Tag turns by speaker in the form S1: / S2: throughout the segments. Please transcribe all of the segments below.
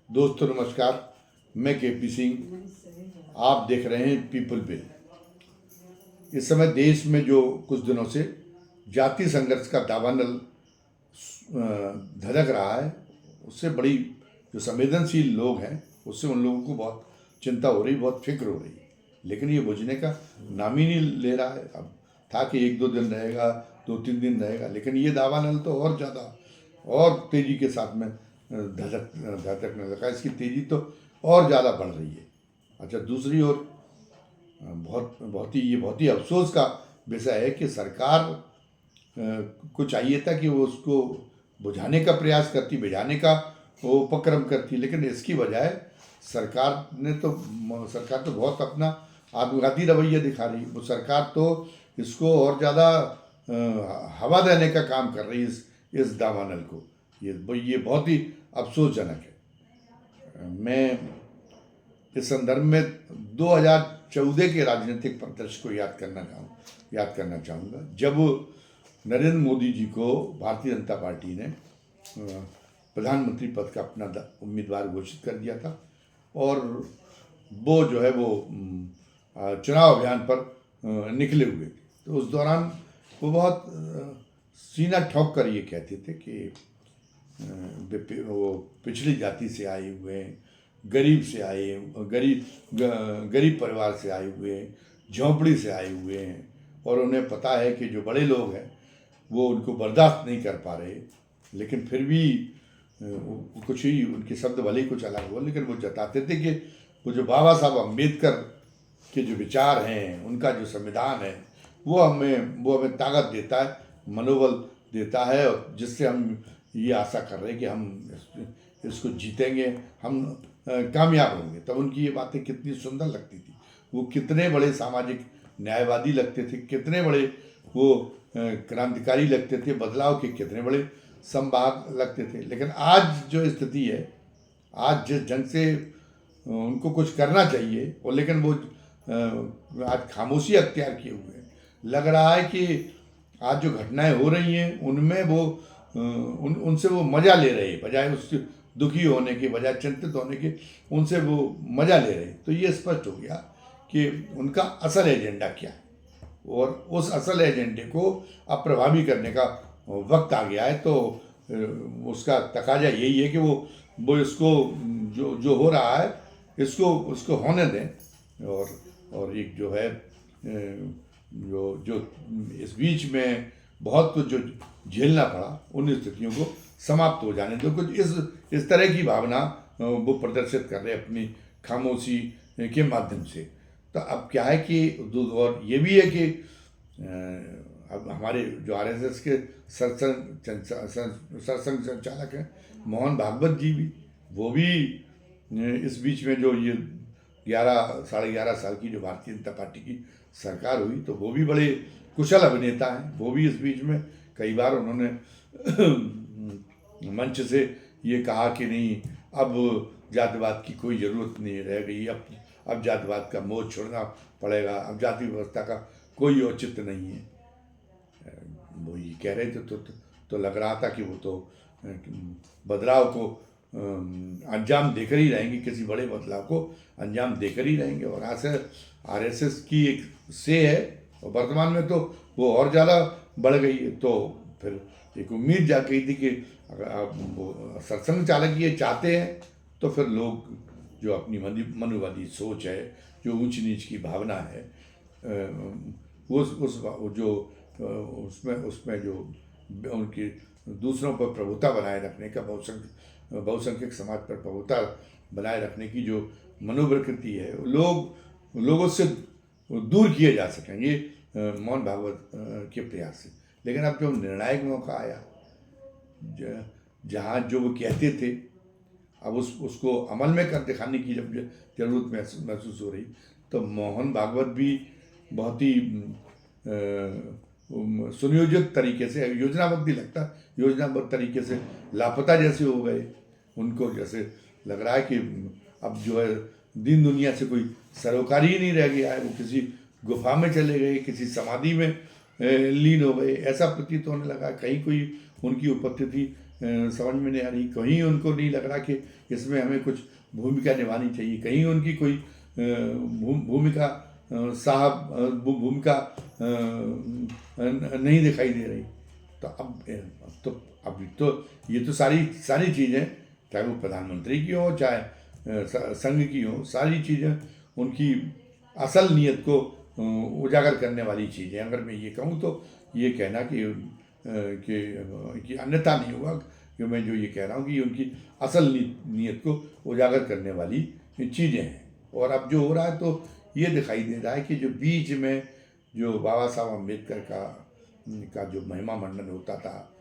S1: दोस्तों नमस्कार। मैं केपी सिंह। आप देख रहे हैं पीपल बिल। इस समय देश में जो कुछ दिनों से जाति संघर्ष का दावानल धधक रहा है, उससे बड़ी जो संवेदनशील लोग हैं उससे उन लोगों को बहुत चिंता हो रही, बहुत फिक्र हो रही है। लेकिन ये बुझने का नाम ही नहीं ले रहा है। अब था कि एक दो दिन रहेगा, दो तीन दिन रहेगा, लेकिन ये दावानल तो और ज़्यादा और तेज़ी के साथ में धधकने लगा। इसकी तेज़ी तो और ज़्यादा बढ़ रही है। अच्छा, दूसरी ओर बहुत ही अफसोस का विषय है कि सरकार को चाहिए था कि वो उसको बुझाने का प्रयास करती, बुझाने का वो उपक्रम करती, लेकिन इसकी बजाय सरकार तो बहुत अपना आत्मघाती रवैया दिखा रही। वो सरकार तो इसको और ज़्यादा हवा देने का काम कर रही है इस दावानल को। ये बहुत ही अफसोसजनक है। मैं इस संदर्भ में 2014 के राजनीतिक परिदृश्य को याद करना चाहूँगा, जब नरेंद्र मोदी जी को भारतीय जनता पार्टी ने प्रधानमंत्री पद का अपना उम्मीदवार घोषित कर दिया था और वो जो है वो चुनाव अभियान पर निकले हुए थे। तो उस दौरान वो बहुत सीना ठोक कर ये कहते थे कि वो पिछड़ी जाति से आए हुए हैं, गरीब परिवार से आए हुए हैं, झोंपड़ी से आए हुए हैं, और उन्हें पता है कि जो बड़े लोग हैं वो उनको बर्दाश्त नहीं कर पा रहे। लेकिन फिर भी कुछ ही उनके शब्द भले ही कुछ अलग हो, लेकिन वो जताते थे कि वो जो बाबा साहब अम्बेडकर के जो विचार हैं, उनका जो संविधान है, वो हमें ताकत देता है, मनोबल देता है, और जिससे हम ये आशा कर रहे हैं कि हम इसको जीतेंगे, हम कामयाब होंगे। तब उनकी ये बातें कितनी सुंदर लगती थी। वो कितने बड़े सामाजिक न्यायवादी लगते थे, कितने बड़े वो क्रांतिकारी लगते थे, बदलाव के कितने बड़े संवाहक लगते थे। लेकिन आज जो स्थिति है, आज जिस ढंग से उनको कुछ करना चाहिए और लेकिन वो आज खामोशी अख्तियार किए हुए हैं। लग रहा है कि आज जो घटनाएं हो रही हैं उनमें वो उनसे वो मज़ा ले रहे हैं, बजाय उससे दुखी होने के, बजाय चिंतित होने के, उनसे वो मज़ा ले रहे हैं। तो ये स्पष्ट हो गया कि उनका असल एजेंडा क्या है, और उस असल एजेंडे को अब प्रभावी करने का वक्त आ गया है। तो उसका तकाजा यही है कि वो इसको जो हो रहा है उसको होने दें, और एक जो है जो इस बीच में बहुत कुछ जो झेलना पड़ा, उन स्थितियों को समाप्त हो जाने दो। कुछ इस तरह की भावना वो प्रदर्शित कर रहे हैं अपनी खामोशी के माध्यम से। तो अब क्या है कि और ये भी है कि अब हमारे जो आरएसएस के सरसंघ संचालक हैं मोहन भागवत जी भी, वो भी इस बीच में जो ये 11 साढ़े 11 साल की जो भारतीय जनता पार्टी की सरकार हुई, तो वो भी बड़े कुशल अभिनेता हैं। वो भी इस बीच में कई बार उन्होंने मंच से ये कहा कि नहीं, अब जातिवाद की कोई ज़रूरत नहीं रह गई, अब जातिवाद का मोह छोड़ना पड़ेगा, अब जाति व्यवस्था का कोई औचित्य नहीं है। वो ये कह रहे थे तो लग रहा था कि वो तो बदलाव को अंजाम देकर ही रहेंगे, किसी बड़े बदलाव को अंजाम देकर ही रहेंगे। और आरएसएस की एक से है, और वर्तमान में तो वो और ज़्यादा बढ़ गई है। तो फिर एक उम्मीद जाग गई थी कि अगर वो सरसंघ चालक ये चाहते हैं तो फिर लोग जो अपनी मनुवादी सोच है, जो ऊंच नीच की भावना है, उसमें जो उनकी दूसरों पर प्रभुता बनाए रखने का, बहुसंख्यक समाज पर प्रभुता बनाए रखने की जो मनोप्रकृति है, लोगों से दूर किए जा सकेंगे मोहन भागवत के प्रयास से। लेकिन अब जो निर्णायक मौका आया, जहाँ जो वो कहते थे, अब उसको अमल में कर दिखाने की जब जरूरत महसूस हो रही, तो मोहन भागवत भी बहुत ही सुनियोजित तरीके से, योजनाबद्ध तरीके से लापता जैसे हो गए। उनको जैसे लग रहा है कि अब जो है दीन दुनिया से कोई सरोकारी ही नहीं रह गया है, वो किसी गुफा में चले गए, किसी समाधि में लीन हो गए, ऐसा प्रतीत होने लगा। कहीं कोई उनकी उपस्थिति समझ में नहीं आ रही, कहीं उनको नहीं लग रहा कि इसमें हमें कुछ भूमिका निभानी चाहिए, कहीं उनकी कोई भूमिका भूमिका नहीं दिखाई दे रही। तो अब तो ये तो सारी सारी चीज़ें, चाहे वो प्रधानमंत्री की हो चाहे संघ की हो, सारी चीज़ें उनकी असल नीयत को उजागर करने वाली चीज़ें। अगर मैं ये कहूँ तो ये कहना कि अन्यथा नहीं होगा, कि मैं जो ये कह रहा हूँ कि उनकी असल नीयत को उजागर करने वाली चीज़ें हैं। और अब जो हो रहा है तो ये दिखाई दे रहा है कि जो बीच में जो बाबा साहब अम्बेडकर का जो महिमा मंडन होता था,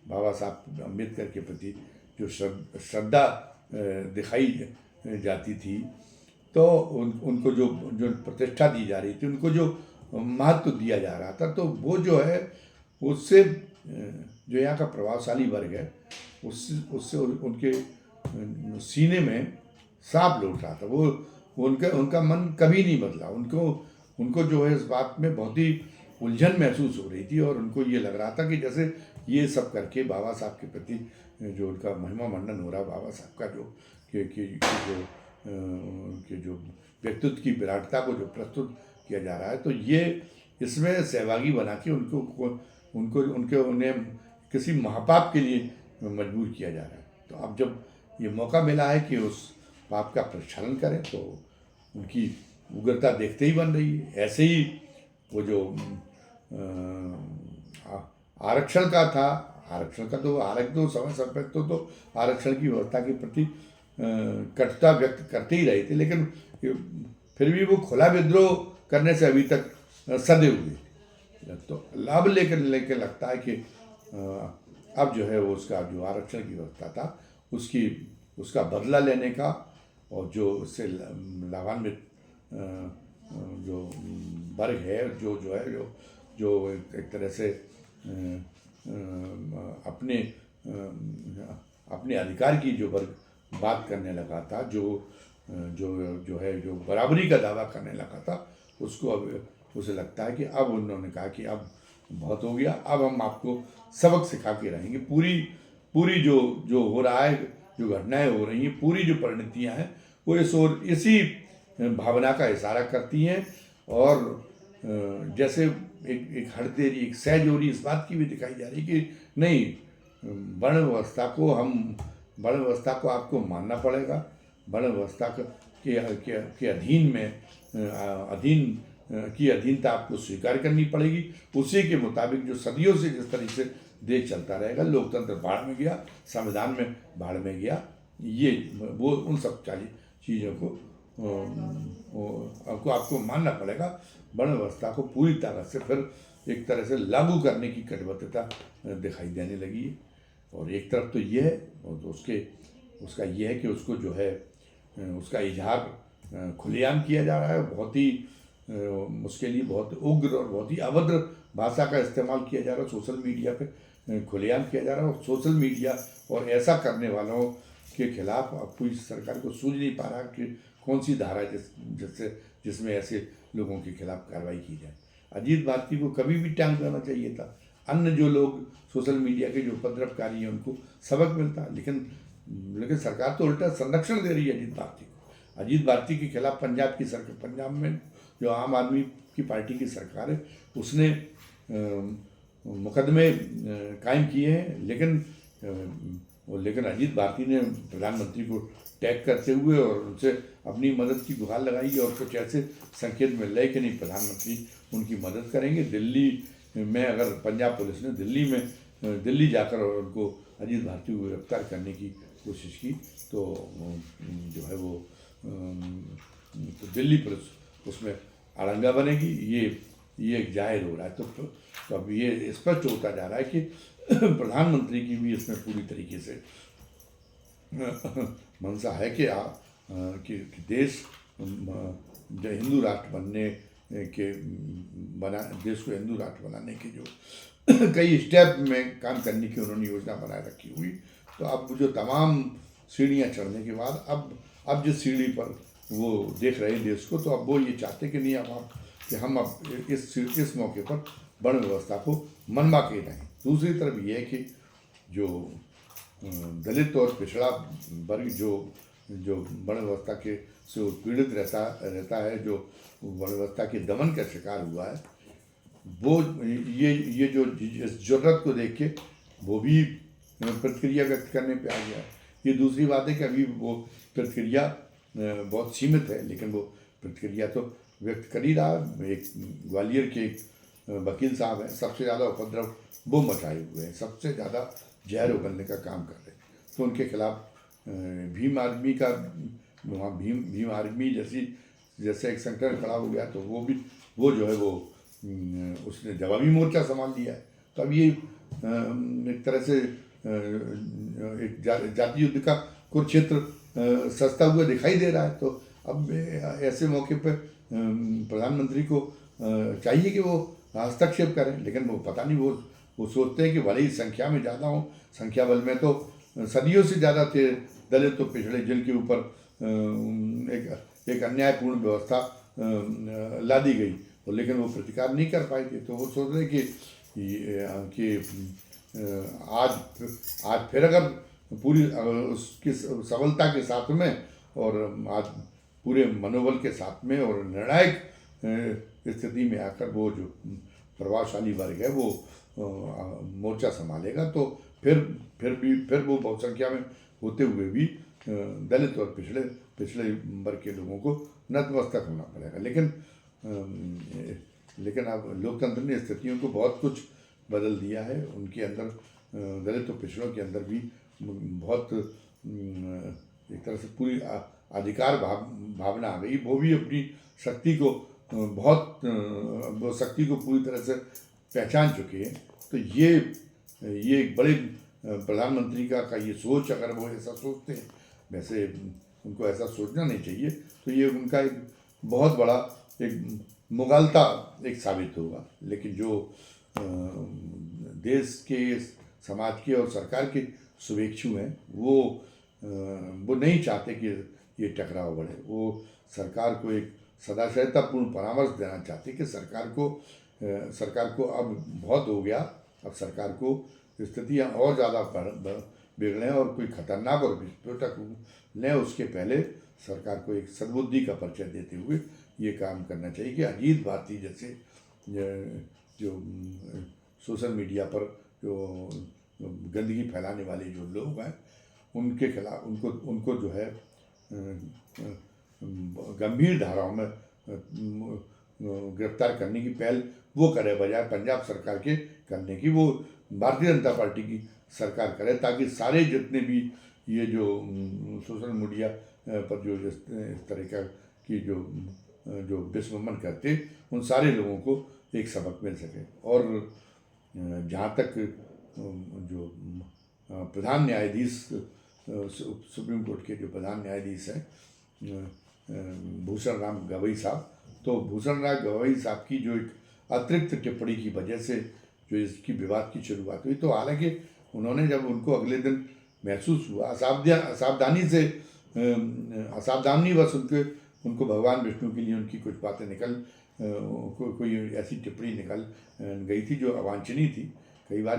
S1: बाबा साहब अम्बेडकर के प्रति जो श्रद्धा दिखाई जाती थी, तो उनको जो जो प्रतिष्ठा दी जा रही थी, उनको जो महत्व दिया जा रहा था, तो वो जो है उससे जो यहाँ का प्रभावशाली वर्ग है उससे उनके सीने में सांप लौट रहा था। वो उनका मन कभी नहीं बदला। उनको जो है इस बात में बहुत ही उलझन महसूस हो रही थी, और उनको ये लग रहा था कि जैसे ये सब करके बाबा साहब के प्रति जो उनका महिमा मंडन हो रहा, बाबा साहब का जो कि जो व्यक्तित्व की विराटता को जो प्रस्तुत किया जा रहा है, तो ये इसमें सहभागी बना के उन्हें किसी महापाप के लिए मजबूर किया जा रहा है। तो अब जब ये मौका मिला है कि उस पाप का प्रक्षालन करें, तो उनकी उग्रता देखते ही बन रही है। ऐसे ही वो जो आरक्षण का था, आरक्षण का तो हालांकि तो समय समय तो आरक्षण की व्यवस्था के प्रति कटुता व्यक्त करते ही रहे थे, लेकिन फिर भी वो खुला विद्रोह करने से अभी तक सदे हुए। तो लाभ लेकर लगता है कि अब जो है वो उसका जो आरक्षण की व्यवस्था था उसका बदला लेने का, और जो उससे लाभान्वित जो वर्ग है, जो एक तरह से अपने अधिकार की जो वर्ग बात करने लगा था, जो बराबरी का दावा करने लगा था, उसको अब उसे लगता है कि अब उन्होंने कहा कि अब बहुत हो गया, अब हम आपको सबक सिखा के रहेंगे। पूरी जो हो रहा है, जो घटनाएं हो रही हैं, पूरी जो परिणतियां हैं, वो इसी भावना का इशारा करती हैं। और जैसे एक हड़तेरी, एक सहजोरी इस बात की भी दिखाई जा रही कि नहीं, वर्ण व्यवस्था को आपको मानना पड़ेगा। वर्ण व्यवस्था के अधीनता आपको स्वीकार करनी पड़ेगी। उसी के मुताबिक जो सदियों से जिस तरीके से देश चलता रहेगा, लोकतंत्र भाड़ में गया, संविधान में भाड़ में गया, ये वो उन सब चीज़ों को आपको मानना पड़ेगा। वर्ण व्यवस्था को पूरी तरह से फिर एक तरह से लागू करने की कटिबद्धता दिखाई देने लगी है। और एक तरफ तो ये है, और तो उसका ये है कि उसको जो है उसका इजहार खुलेआम किया जा रहा है। बहुत ही उसके लिए बहुत उग्र और बहुत ही अभद्र भाषा का इस्तेमाल किया जा रहा है, सोशल मीडिया पे खुलेआम किया जा रहा है। और सोशल मीडिया और ऐसा करने वालों के खिलाफ अब कोई सरकार को सूझ नहीं पा रहा कि कौन सी धारा जिसमें ऐसे लोगों के खिलाफ कार्रवाई की जाए। अजीत भारती को कभी भी टांग देना चाहिए था। अन्य जो लोग सोशल मीडिया के जो उपद्रवकारी हैं उनको सबक मिलता, लेकिन सरकार तो उल्टा संरक्षण दे रही है अजीत भारती के खिलाफ। पंजाब में जो आम आदमी की पार्टी की सरकार है, उसने मुकदमे कायम किए हैं, लेकिन अजीत भारती ने प्रधानमंत्री को टैग करते हुए और उनसे अपनी मदद की गुहार लगाई, और कुछ ऐसे संकेत मिल रहे कि नहीं, प्रधानमंत्री उनकी मदद करेंगे। दिल्ली में अगर पंजाब पुलिस ने दिल्ली जाकर और उनको अजीत भारती को गिरफ्तार करने की कोशिश की, तो जो है वो तो दिल्ली पुलिस उसमें अड़ंगा बनेगी, ये एक जाहिर हो रहा है। तो अब ये स्पष्ट होता जा रहा है कि प्रधानमंत्री की भी इसमें पूरी तरीके से मंशा है कि देश जो हिंदू राष्ट्र देश को हिंदू राष्ट्र बनाने के जो कई स्टेप में काम करने की उन्होंने योजना बनाए रखी हुई। तो अब जो तमाम सीढ़ियाँ चढ़ने के बाद अब जिस सीढ़ी पर वो देख रहे हैं देश को, तो अब वो ये चाहते कि नहीं, कि हम अब इस मौके पर वर्ण व्यवस्था को मनवा के रहें। दूसरी तरफ ये है कि जो दलित और पिछड़ा वर्ग जो जो वर्ण व्यवस्था के से उत्पीड़ित रहता है, जो वर्ण व्यवस्था के दमन का शिकार हुआ है, वो ये जो इस जरूरत को देख के वो भी प्रतिक्रिया व्यक्त करने पे आ गया है। ये दूसरी बात है कि अभी वो प्रतिक्रिया बहुत सीमित है, लेकिन वो प्रतिक्रिया तो व्यक्त कर ही रहा है। एक ग्वालियर के एक वकील साहब हैं, सबसे ज़्यादा उपद्रव वो मचाए हुए हैं, सबसे ज़्यादा जहर उगलने का काम कर रहे हैं। तो उनके खिलाफ भीम आर्मी का वहाँ भीम आर्मी जैसे एक संगठन खड़ा हो गया, तो वो जो है वो उसने जवाबी मोर्चा संभाल लिया है। तो अब ये एक तरह से एक जातीय युद्ध का कुरुक्षेत्र सस्ता हुआ दिखाई दे रहा है। तो अब ऐसे मौके पर प्रधानमंत्री को चाहिए कि वो हस्तक्षेप करें, लेकिन वो पता नहीं, वो सोचते हैं कि भले ही संख्या में ज़्यादा हो, संख्या बल में तो सदियों से ज़्यादा थे दलित तो पिछड़े, जिनके ऊपर एक अन्यायपूर्ण व्यवस्था ला दी गई, और लेकिन वो प्रतिकार नहीं कर पाए थे। तो वो सोच रहे कि आज फिर अगर पूरी उसकी सबलता के साथ में और आज पूरे मनोबल के साथ में और निर्णायक स्थिति में आकर वो जो प्रभावशाली वर्ग है वो मोर्चा संभालेगा, तो फिर वो बहुसंख्या में होते हुए भी दलित और पिछड़े वर्ग के लोगों को नतमस्तक होना पड़ेगा। लेकिन अब लोकतंत्र ने स्थितियों को बहुत कुछ बदल दिया है। उनके अंदर दलित और पिछड़ों के अंदर भी बहुत एक तरह से पूरी अधिकार भावना आ गई। वो भी अपनी शक्ति को वो शक्ति को पूरी तरह से पहचान चुके हैं। तो ये एक बड़े प्रधानमंत्री का ये सोच, अगर वो ऐसा सोचते हैं, वैसे उनको ऐसा सोचना नहीं चाहिए, तो ये उनका एक बहुत बड़ा एक मुगालता एक साबित होगा। लेकिन जो देश के, समाज के और सरकार के शुभेच्छु हैं, वो नहीं चाहते कि ये टकराव बढ़े। वो सरकार को एक सदाशयतापूर्ण परामर्श देना चाहते कि सरकार को अब बहुत हो गया, अब सरकार को स्थितियाँ और ज़्यादा बिगड़ें और कोई खतरनाक और विस्फोटक लें, उसके पहले सरकार को एक सद्बुद्धि का परिचय देते हुए ये काम करना चाहिए कि अजीत भारती जैसे जो सोशल मीडिया पर जो गंदगी फैलाने वाले जो लोग हैं, उनके खिलाफ उनको जो है गंभीर धाराओं में गिरफ्तार करने की पहल वो करे, बजाय पंजाब सरकार के करने की वो भारतीय जनता पार्टी की सरकार करे, ताकि सारे जितने भी ये जो सोशल मीडिया पर जो इस तरह का की जो विस्मरण करते, उन सारे लोगों को एक सबक मिल सके। और जहाँ तक जो प्रधान न्यायाधीश सुप्रीम कोर्ट के जो प्रधान न्यायाधीश हैं भूषण राम गवई साहब, तो भूषण राम गवई साहब की जो एक अतिरिक्त टिप्पणी की वजह से जो इसकी विवाद की शुरुआत हुई, तो हालांकि उन्होंने जब उनको अगले दिन महसूस हुआ असावधानीवश उनको भगवान विष्णु के लिए उनकी कुछ बातें कोई ऐसी टिप्पणी निकल गई थी जो अवांछनीय थी। कई बार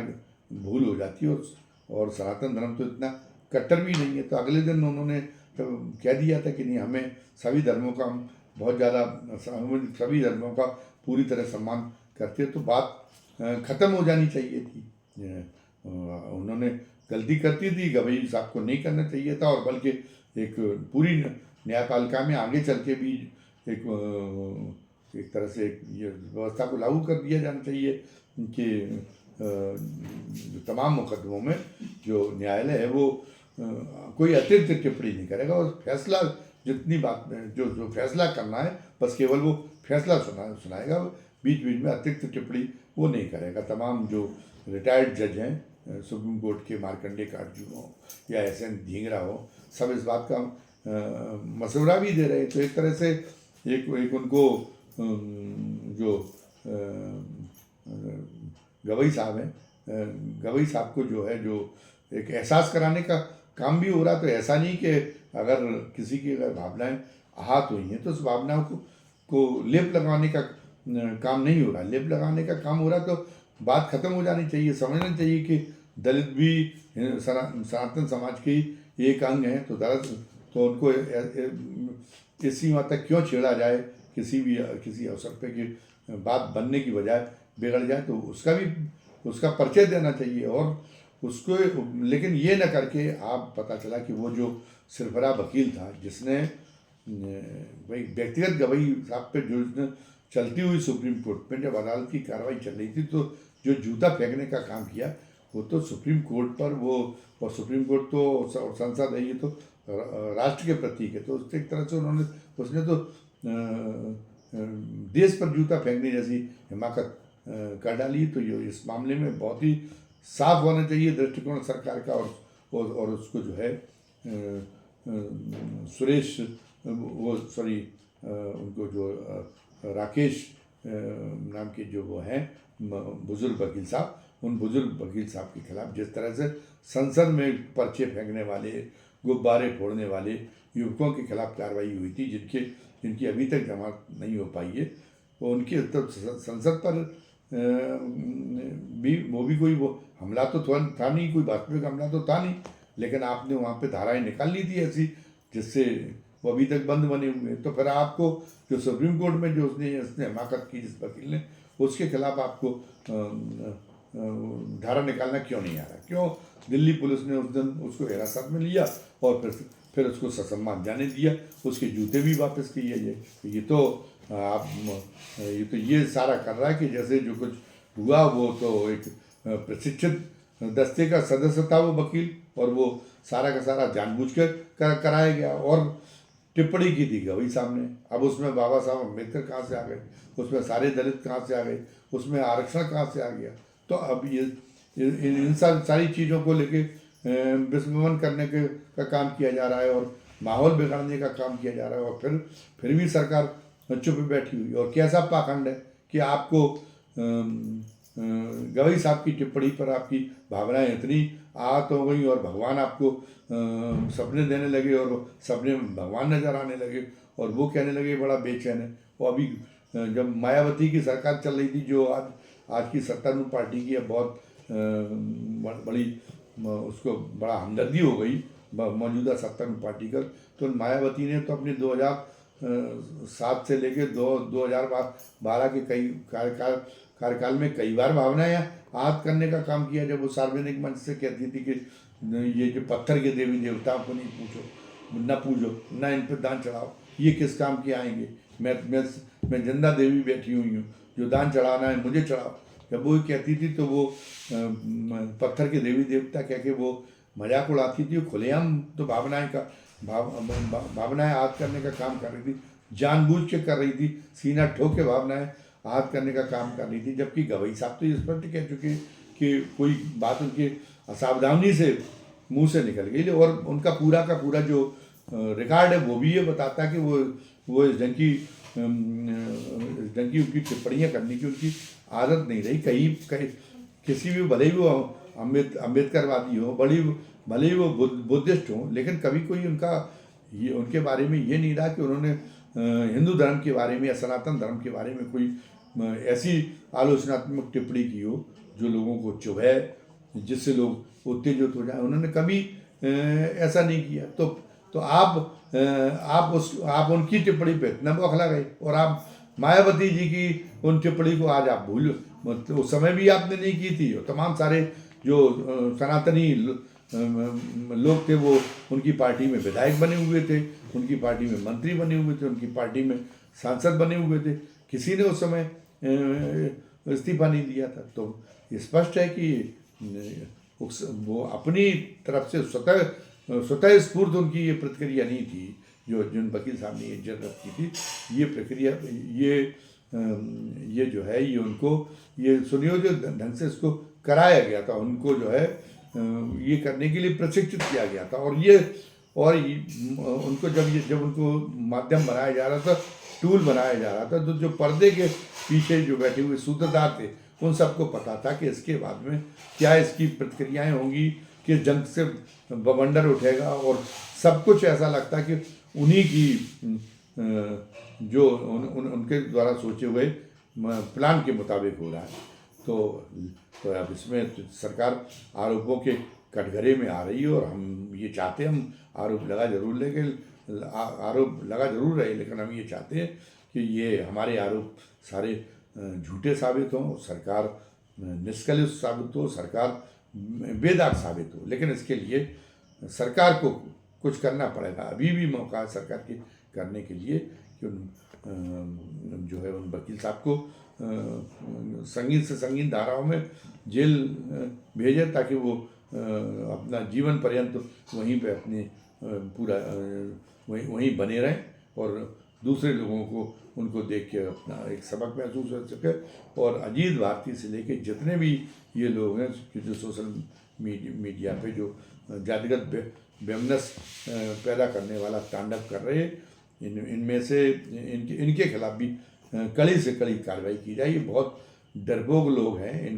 S1: भूल हो जाती है, और सनातन धर्म तो इतना कट्टर भी नहीं है। तो अगले दिन उन्होंने कह दिया था कि नहीं, हमें सभी धर्मों का बहुत ज़्यादा सभी धर्मों का पूरी तरह सम्मान करते, तो बात ख़त्म हो जानी चाहिए थी। उन्होंने गलती करती थी, गवई साहब को नहीं करना चाहिए था, और बल्कि एक पूरी न्यायपालिका में आगे चल के भी एक तरह से ये व्यवस्था को लागू कर दिया जाना चाहिए कि तमाम मुकदमों में जो न्यायालय है वो कोई अतिरिक्त टिप्पणी नहीं करेगा, और फैसला जितनी बात जो फैसला करना है बस केवल वो फैसला सुनाएगा, बीच बीच में अतिरिक्त टिप्पणी वो नहीं करेगा। तमाम जो रिटायर्ड जज हैं सुप्रीम कोर्ट के, मार्कंडे काटजू हो या SN ढींगरा हो, सब इस बात का मशवरा भी दे रहे हैं। तो एक तरह से एक उनको जो गवई साहब हैं, गवई साहब को जो है जो एक एहसास कराने का काम भी हो रहा। तो ऐसा नहीं कि अगर किसी की अगर भावनाएं आहत हुई हैं तो उस भावनाओं को लेप लगाने का काम नहीं हो रहा। लेप लगाने का काम हो रहा तो बात खत्म हो जानी चाहिए। समझना चाहिए कि दलित भी सनातन समाज की एक अंग हैं, तो दरअसल तो उनको इस सीमा तक क्यों छेड़ा जाए किसी अवसर पे कि बात बनने की बजाय बिगड़ जाए, तो उसका परिचय देना चाहिए। और उसको, लेकिन ये न करके आप, पता चला कि वो जो सरफरा वकील था जिसने भाई व्यक्तिगत गवाही साहब पे जो उसने चलती हुई सुप्रीम कोर्ट में जब अदालत की कार्रवाई चल रही थी, तो जो जूता फेंकने का काम किया वो तो सुप्रीम कोर्ट पर, वो और सुप्रीम कोर्ट तो और संसद है, ये तो राष्ट्र के प्रतीक है, तो उससे एक तरह से उसने तो देश पर जूता फेंकने जैसी हिमाकत कर डाली। तो ये इस मामले में बहुत ही साफ होना चाहिए दृष्टिकोण सरकार का। और उसको जो है सुरेश वो सॉरी उनको जो राकेश नाम के जो वो हैं बुजुर्ग वकील साहब, उन बुजुर्ग वकील साहब के खिलाफ जिस तरह से संसद में पर्चे फेंकने वाले, गुब्बारे फोड़ने वाले युवकों के खिलाफ कार्रवाई हुई थी, जिनकी अभी तक जमानत नहीं हो पाई है, वो उनके तो संसद पर वो भी कोई वो हमला तो था नहीं, कोई वास्तविक हमला तो था नहीं, लेकिन आपने वहाँ पे धाराएं निकाल ली थी ऐसी जिससे वो अभी तक बंद बने हुए हैं। तो फिर आपको जो सुप्रीम कोर्ट में जो उसने हिमाकत की जिस वकील ने, उसके खिलाफ आपको धारा निकालना क्यों नहीं आ रहा? क्यों दिल्ली पुलिस ने उस दिन उसको हिरासत में लिया और फिर उसको ससम्मान जाने दिया, उसके जूते भी वापस किए जाए? ये तो आप ये सारा कर रहा है कि जैसे जो कुछ हुआ वो तो एक प्रशिक्षित दस्ते का सदस्य था वो वकील, और वो सारा का सारा जानबूझ कर कराया गया। और टिप्पणी की थी गवाही सामने, अब उसमें बाबा साहब अम्बेडकर कहाँ से आ गए, उसमें सारे दलित कहाँ से आ गए, उसमें आरक्षण कहाँ से आ गया? तो अब ये इन सारी चीज़ों को लेके विस्मरण करने का काम किया जा रहा है और माहौल बिगाड़ने का काम किया जा रहा है। और फिर भी सरकार चुप बैठी हुई। और कैसा पाखंड है कि आपको गवाही साहब की टिप्पणी पर आपकी भावनाएं इतनी आहत हो गई और भगवान आपको सपने देने लगे और सपने में भगवान नजर आने लगे और वो कहने लगे बड़ा बेचैन है। और अभी जब मायावती की सरकार चल रही थी, जो आज की सत्तारूढ़ पार्टी की, बहुत बड़ी उसको बड़ा हमदर्दी हो गई मौजूदा सत्तारूढ़ पार्टी का, तो मायावती ने तो अपने 2007 से लेके 2012 के कई कार्यकाल में कई बार भावनाएं आहत करने का काम किया। जब वो सार्वजनिक मंच से कहती थी कि ये जो पत्थर के देवी देवताओं को नहीं पूजो, ना इन पर दान चढ़ाओ, ये किस काम के आएंगे, मैं जिंदा देवी बैठी हुई हूँ, जो दान चढ़ाना है मुझे चढ़ाओ। जब वो कहती थी तो वो पत्थर के देवी देवता कह के वो मजाक उड़ाती थी। खुलेआम तो भावनाएं आहत करने का काम कर रही थी, जानबूझ के कर रही थी, सीना ठोक के भावनाएं आहत करने का काम कर रही थी। जबकि गवाही साहब तो ये स्पष्ट कह चुके कि कोई बात उनके असावधानी से मुंह से निकल गई, और उनका पूरा का पूरा जो रिकॉर्ड है वो भी ये बताता है कि वो इस ढंग की उनकी टिप्पणियाँ करने की उनकी आदत नहीं रही। कहीं किसी भी, भले ही वो अम्बेडकरवादी हो, भले ही वो बुद्धिस्ट हो, लेकिन कभी कोई उनके बारे में ये नहीं रहा कि उन्होंने हिंदू धर्म के बारे में या सनातन धर्म के बारे में कोई ऐसी आलोचनात्मक टिप्पणी की हो जो लोगों को चुभे, जिससे लोग उत्तेजित हो जाए। उन्होंने कभी ऐसा नहीं किया। तो आप उनकी टिप्पणी पे इतना बौखला गए, और आप मायावती जी की उन टिप्पणी को आज आप भूल, मतलब उस समय भी आपने नहीं की थी। और तमाम सारे जो सनातनी लोग थे वो उनकी पार्टी में विधायक बने हुए थे, उनकी पार्टी में मंत्री बने हुए थे, उनकी पार्टी में सांसद बने हुए थे, किसी ने उस समय इस्तीफा नहीं दिया था। तो स्पष्ट है कि वो अपनी तरफ से स्वतः स्फूर्त उनकी ये प्रतिक्रिया नहीं थी जिन वकील साहब ने ये जरूरत की थी। ये प्रक्रिया ये जो है ये उनको ये सुनियोजित ढंग से इसको कराया गया था, उनको जो है ये करने के लिए प्रशिक्षित किया गया था। और उनको जब उनको माध्यम बनाया जा रहा था, टूल बनाया जा रहा था, तो जो पर्दे के पीछे जो बैठे हुए सूत्रधार थे उन सबको पता था कि इसके बाद में क्या इसकी प्रतिक्रियाएं होंगी, किस जंग से बवंडर उठेगा, और सब कुछ ऐसा लगता कि उन्हीं की जो उनके द्वारा सोचे हुए प्लान के मुताबिक हो रहा है। तो अब इसमें सरकार आरोपों के कटघरे में आ रही है। और हम ये चाहते हैं, हम आरोप लगा जरूर आरोप लगा जरूर रहे, लेकिन हम ये चाहते हैं कि ये हमारे आरोप सारे झूठे साबित हों, सरकार निष्कलुष साबित हो, सरकार बेदाग साबित हो। लेकिन इसके लिए सरकार को कुछ करना पड़ेगा। अभी भी मौका है सरकार के करने के लिए कि जो है उन वकील साहब को संगीन से संगीन धाराओं में जेल भेजे, ताकि वो अपना जीवन पर्यंत वहीं पे अपने पूरा वहीं बने रहें और दूसरे लोगों को उनको देख के अपना एक सबक महसूस हो सके। और अजीत भारती से लेके जितने भी ये लोग हैं कि जो सोशल मीडिया पे जो जातिगत बेमनस पैदा करने वाला तांडव कर रहे हैं, इनमें से इनके खिलाफ भी कड़ी से कड़ी कार्रवाई की जाए। ये बहुत डरपोक लोग हैं,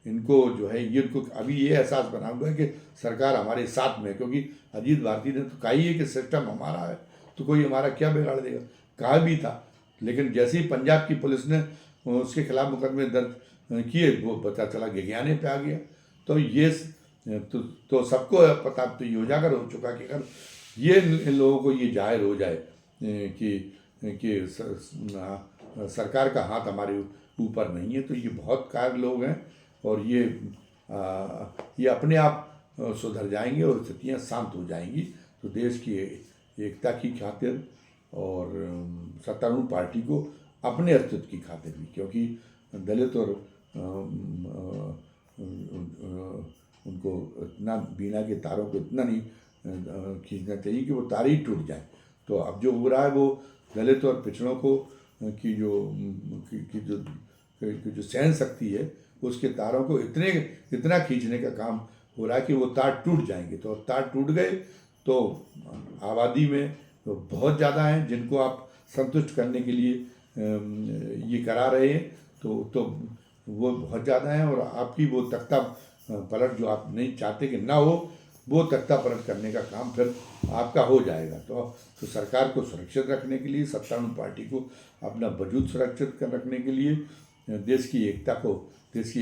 S1: इनको जो है ये इनको अभी ये एहसास बना हुआ है कि सरकार हमारे साथ में है, क्योंकि अजीत भारती ने तो कहा ही है कि सिस्टम हमारा है, तो कोई हमारा क्या बिगाड़ देगा। कहा भी था, लेकिन जैसे ही पंजाब की पुलिस ने उसके खिलाफ मुकदमे दर्ज किए, वो पता चला गिरगियाने पे आ गया। तो ये तो सबको पता, तो ये उजागर हो चुका कि अगर ये इन लोगों को ये जाहिर हो जाए कि सरकार का हाथ हमारे ऊपर नहीं है, तो ये बहुत कार लोग हैं और ये अपने आप सुधर जाएंगे और स्थितियाँ शांत हो जाएंगी। तो देश की एकता की खातिर और सत्तारूढ़ पार्टी को अपने अस्तित्व की खातिर भी, क्योंकि दलित और उनको इतना बीना के तारों को इतना नहीं खींचना चाहिए कि वो तार ही टूट जाए। तो अब जो हो रहा है वो दलित और पिछड़ों को की जो सहन शक्ति है, उसके तारों को इतना खींचने का काम हो रहा है कि वो तार टूट जाएंगे। तो तार टूट गए तो आबादी में तो बहुत ज़्यादा हैं जिनको आप संतुष्ट करने के लिए ये करा रहे हैं, तो वो बहुत ज़्यादा हैं। और आपकी वो तख्ता पलट जो आप नहीं चाहते कि ना हो, वो तख्ता पलट करने का काम फिर आपका हो जाएगा। तो सरकार को सुरक्षित रखने के लिए, सत्तारूढ़ पार्टी को अपना वजूद सुरक्षित रखने के लिए, देश की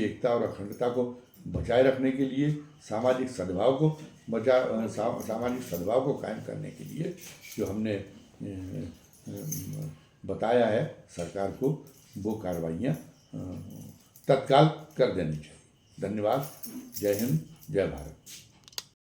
S1: एकता और अखंडता को बचाए रखने के लिए, सामाजिक सद्भाव को कायम करने के लिए जो हमने बताया है सरकार को, वो कार्रवाइयाँ तत्काल कर देनी चाहिए। धन्यवाद। जय हिंद, जय भारत।